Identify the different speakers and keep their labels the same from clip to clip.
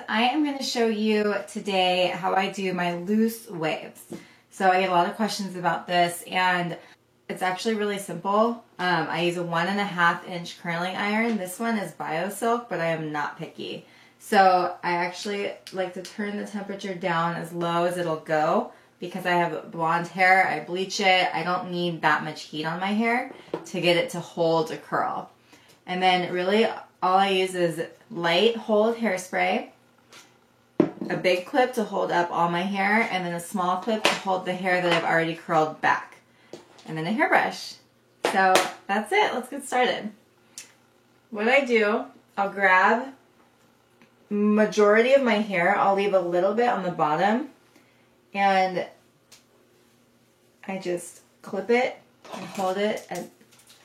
Speaker 1: I am going to show you today how I do my loose waves. So I get a lot of questions about this, and it's actually really simple. I use a 1.5 inch curling iron. This one is BioSilk, but I am not picky. So I actually like to turn the temperature down as low as it'll go because I have blonde hair. I bleach it. I don't need that much heat on my hair to get it to hold a curl. And then really all I use is light hold hairspray, a big clip to hold up all my hair, and then a small clip to hold the hair that I've already curled back, and then a hairbrush. So that's it. Let's get started. What I do, I'll grab majority of my hair. I'll leave a little bit on the bottom, and I just clip it and hold it at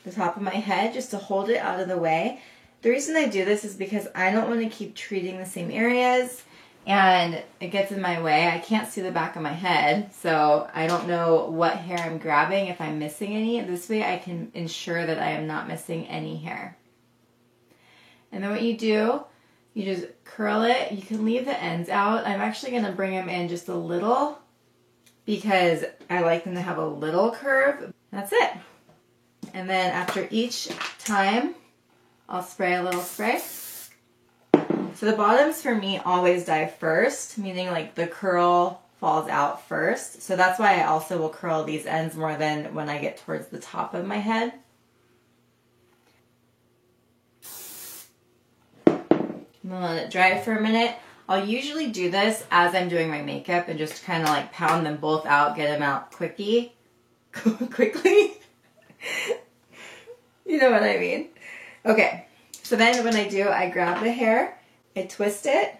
Speaker 1: the top of my head just to hold it out of the way. The reason I do this is because I don't want to keep treating the same areas and it gets in my way. I can't see the back of my head, so I don't know what hair I'm grabbing if I'm missing any. This way I can ensure that I am not missing any hair. And then what you do, you just curl it. You can leave the ends out. I'm actually going to bring them in just a little because I like them to have a little curve. That's it. And then after each time, I'll spray a little spray. So the bottoms for me always die first, meaning like the curl falls out first. So that's why I also will curl these ends more than when I get towards the top of my head. I'm gonna let it dry for a minute. I'll usually do this as I'm doing my makeup and just kind of like pound them both out, get them out quickly. You know what I mean? Okay, so then when I do, I grab the hair, I twist it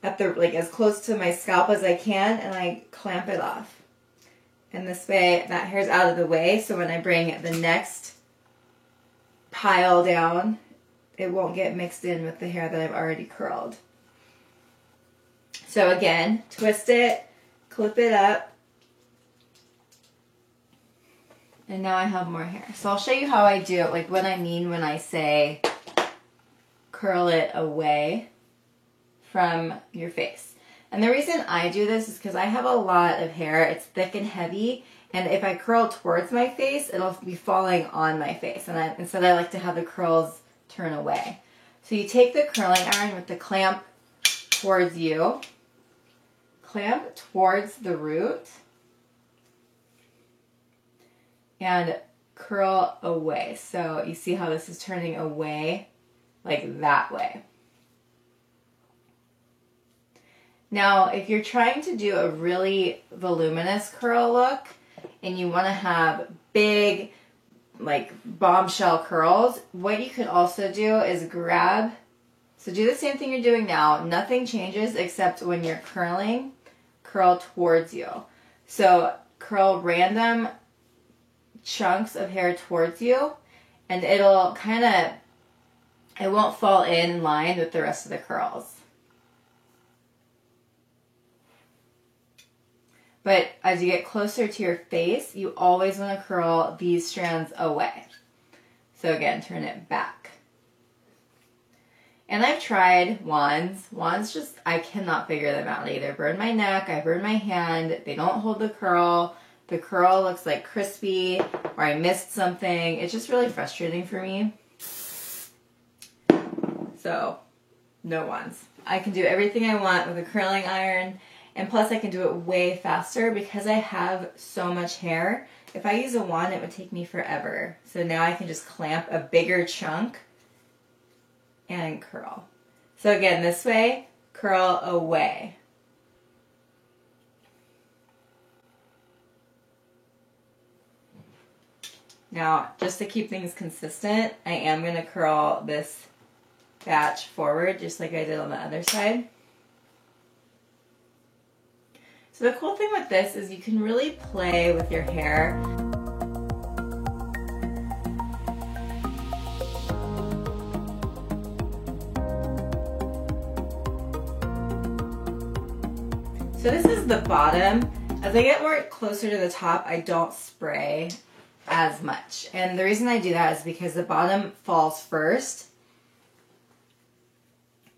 Speaker 1: at the as close to my scalp as I can, and I clamp it off. And this way, that hair's out of the way, so when I bring the next pile down, it won't get mixed in with the hair that I've already curled. So again, twist it, clip it up, and now I have more hair. So I'll show you how I do it, like what I mean when I say curl it away from your face. And the reason I do this is because I have a lot of hair. It's thick and heavy, and if I curl towards my face, it'll be falling on my face. And instead I like to have the curls turn away. So you take the curling iron with the clamp towards you, clamp towards the root, and curl away. So you see how this is turning away, like that way. Now, if you're trying to do a really voluminous curl look and you want to have big, like bombshell curls, what you could also do is grab, so do the same thing you're doing now. Nothing changes except when you're curling, curl towards you. So curl random chunks of hair towards you, and it'll kind of, it won't fall in line with the rest of the curls. But as you get closer to your face, you always want to curl these strands away. So again, turn it back. And I've tried wands. Wands just, I cannot figure them out. They either burn my neck, I burn my hand, they don't hold the curl. The curl looks like crispy, or I missed something. It's just really frustrating for me. So, no wands. I can do everything I want with a curling iron, and plus I can do it way faster because I have so much hair. If I use a wand, it would take me forever. So now I can just clamp a bigger chunk and curl. So again, this way, curl away. Now, just to keep things consistent, I am going to curl this batch forward just like I did on the other side. So the cool thing with this is you can really play with your hair. So this is the bottom. As I get more closer to the top, I don't spray as much. And the reason I do that is because the bottom falls first.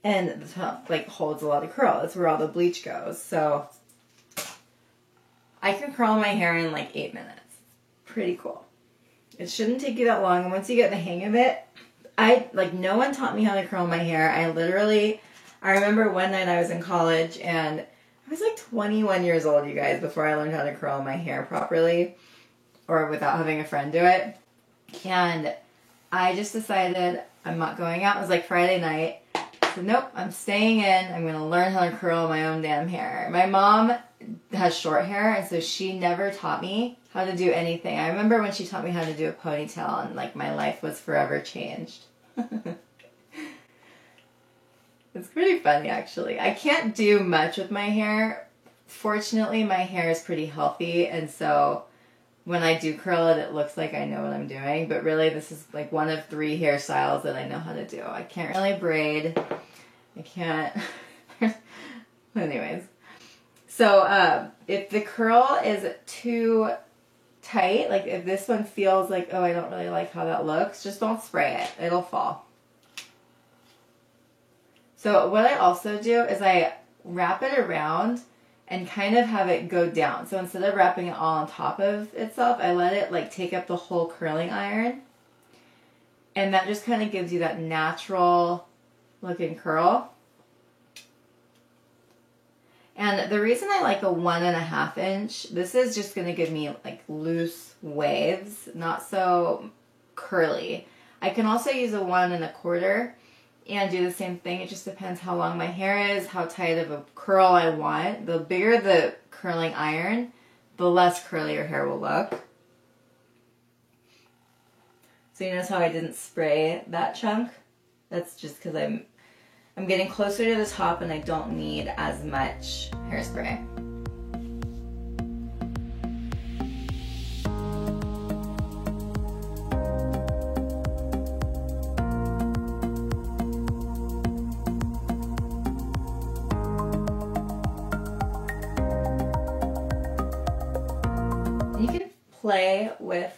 Speaker 1: And the top like holds a lot of curl. That's where all the bleach goes. So I can curl my hair in like 8 minutes. Pretty cool. It shouldn't take you that long. And once you get the hang of it, no one taught me how to curl my hair. I remember one night I was in college and I was like 21 years old, you guys, before I learned how to curl my hair properly or without having a friend do it. And I just decided I'm not going out. It was like Friday night. I said, nope, I'm staying in. I'm going to learn how to curl my own damn hair. My mom has short hair, and so she never taught me how to do anything. I remember when she taught me how to do a ponytail, and like my life was forever changed. It's pretty funny, actually. I can't do much with my hair. Fortunately, my hair is pretty healthy, and so when I do curl it, it looks like I know what I'm doing. But really, this is like one of 3 hairstyles that I know how to do. I can't really braid. I can't... Anyways. So, if the curl is too tight, like if this one feels like, oh, I don't really like how that looks, just don't spray it. It'll fall. So what I also do is I wrap it around and kind of have it go down. So instead of wrapping it all on top of itself, I let it like take up the whole curling iron. And that just kind of gives you that natural looking curl. And the reason I like a 1.5 inch, this is just going to give me like loose waves, not so curly. I can also use a 1.25 and do the same thing. It just depends how long my hair is, how tight of a curl I want. The bigger the curling iron, the less curly your hair will look. So you notice how I didn't spray that chunk? That's just because I'm getting closer to the top and I don't need as much hairspray. You can play with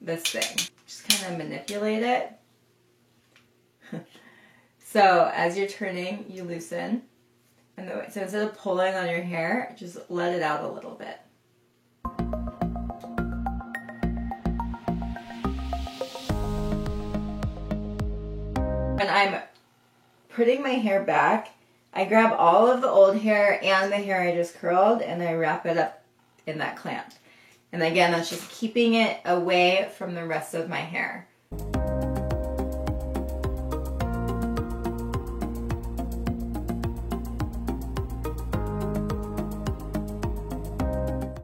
Speaker 1: this thing. Just kind of manipulate it. So as you're turning, you loosen. And so instead of pulling on your hair, just let it out a little bit. When I'm putting my hair back, I grab all of the old hair and the hair I just curled and I wrap it up in that clamp. And again, that's just keeping it away from the rest of my hair.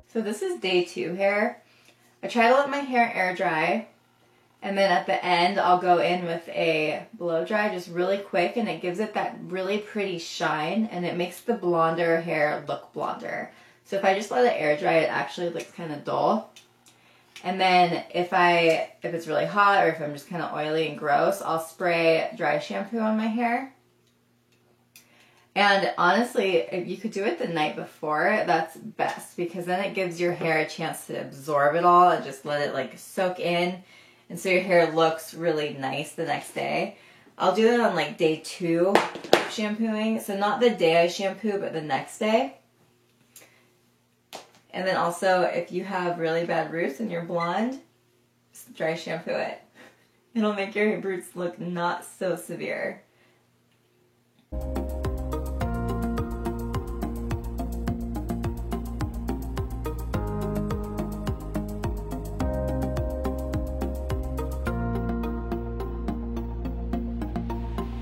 Speaker 1: So this is day 2 hair. I try to let my hair air dry, and then at the end I'll go in with a blow dry just really quick, and it gives it that really pretty shine and it makes the blonder hair look blonder. So if I just let it air dry, it actually looks kind of dull. And then if it's really hot or if I'm just kind of oily and gross, I'll spray dry shampoo on my hair. And honestly, if you could do it the night before, that's best, because then it gives your hair a chance to absorb it all and just let it like soak in. And so your hair looks really nice the next day. I'll do that on like day 2 of shampooing. So not the day I shampoo, but the next day. And then also, if you have really bad roots and you're blonde, just dry shampoo it. It'll make your roots look not so severe.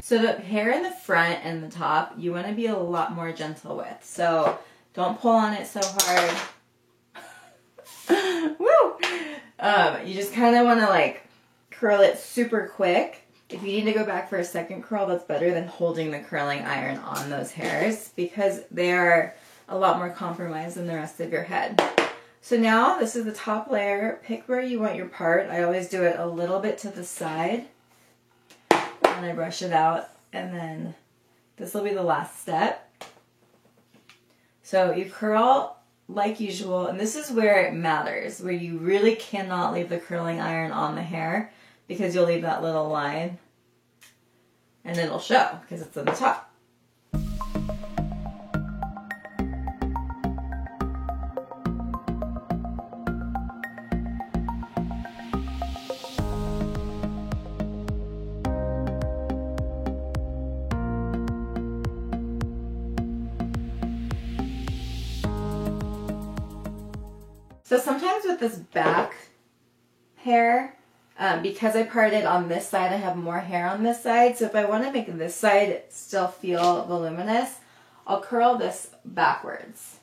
Speaker 1: So the hair in the front and the top, you want to be a lot more gentle with. So don't pull on it so hard. Woo! You just kind of want to like curl it super quick. If you need to go back for a second curl, that's better than holding the curling iron on those hairs, because they are a lot more compromised than the rest of your head. So now this is the top layer. Pick where you want your part. I always do it a little bit to the side. And I brush it out, and then this will be the last step. So you curl like usual, and this is where it matters, where you really cannot leave the curling iron on the hair because you'll leave that little line. and it'll show because it's on the top. So sometimes with this back hair, because I parted on this side, I have more hair on this side. So if I want to make this side still feel voluminous, I'll curl this backwards.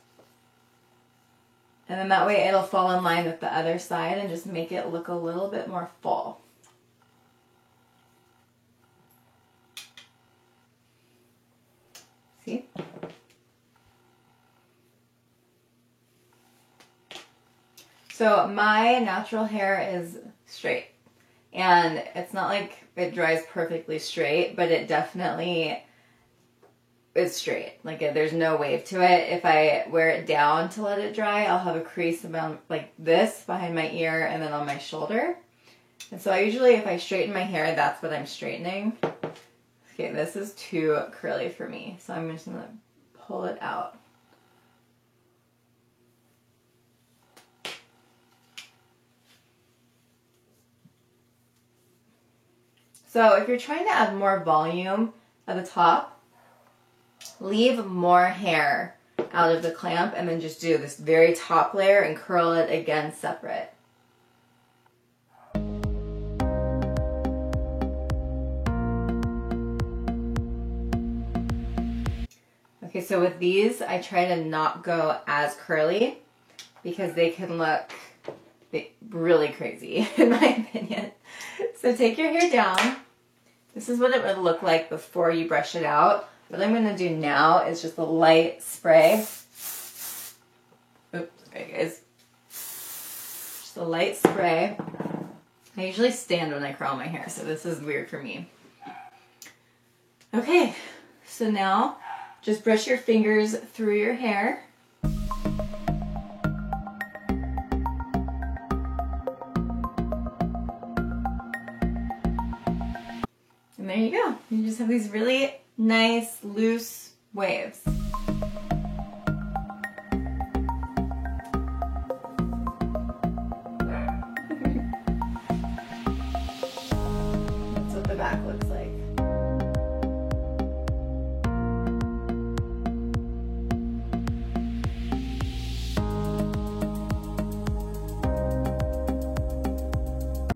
Speaker 1: And then that way it'll fall in line with the other side and just make it look a little bit more full. See? So my natural hair is straight, and it's not like it dries perfectly straight, but it definitely is straight. Like there's no wave to it. If I wear it down to let it dry, I'll have a crease about like this behind my ear and then on my shoulder. And so I usually, if I straighten my hair, that's what I'm straightening. Okay, this is too curly for me, so I'm just gonna pull it out. So if you're trying to add more volume at the top, leave more hair out of the clamp and then just do this very top layer and curl it again separate. Okay, so with these, I try to not go as curly because they can look really crazy in my opinion. So take your hair down. This is what it would look like before you brush it out. What I'm going to do now is just a light spray. Oops, sorry guys. Just a light spray. I usually stand when I curl my hair, so this is weird for me. Okay, so now just brush your fingers through your hair. And there you go. You just have these really nice, loose waves.